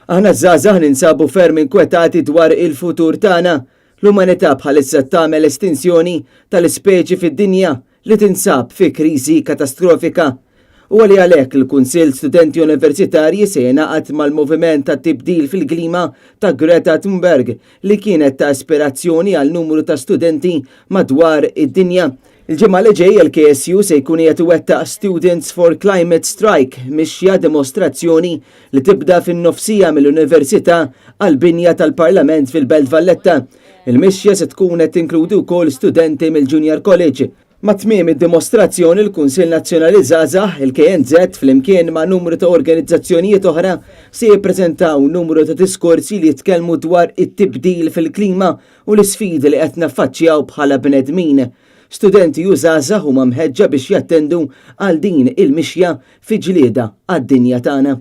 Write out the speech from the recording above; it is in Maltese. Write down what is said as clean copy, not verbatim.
Aħna żgħażagħ ninsabu ferm inkwetati dwar il-futur tagħna. L-umanità bħalissa tagħmel estinzjoni tal-ispeċi fid-dinja li tinsab fi kriżi katastrofika. U għalhekk il-Kunsill Studenti Universitarji se jingħaqad mal-Moviment ta' Tibdil fil-Klima ta' Greta Thunberg li kienet ta' ispirazzjoni għal numru ta' studenti madwar id-dinja. Il-ġimgħa li ġej il-KSU se jkun qed iwettaq Students for Climate Strike mixja dimostrazzjoni li tibda fin-nofsija mill-Università għall-binja tal-Parlament fil-Belt Valletta. Il-mixja se tkun qed tinkludi wkoll studenti mill-Junior College. Ma' tmiem id-dimostrazzjoni l-Kunsill Nazzjonali Żgħażagħ il-KNZ flimkien ma' numru ta' organizzazzjonijiet oħra se jippreżentaw numru ta' diskorsi li jitkellmu dwar it-tibdil fil-klima u l-isfidi li qed naffaċċjaw bħala bnedmin. Studenti u żgħażagħ huma mħeġġa biex jattendu għal din il-mixja fi ġlieda għad-dinja tagħna.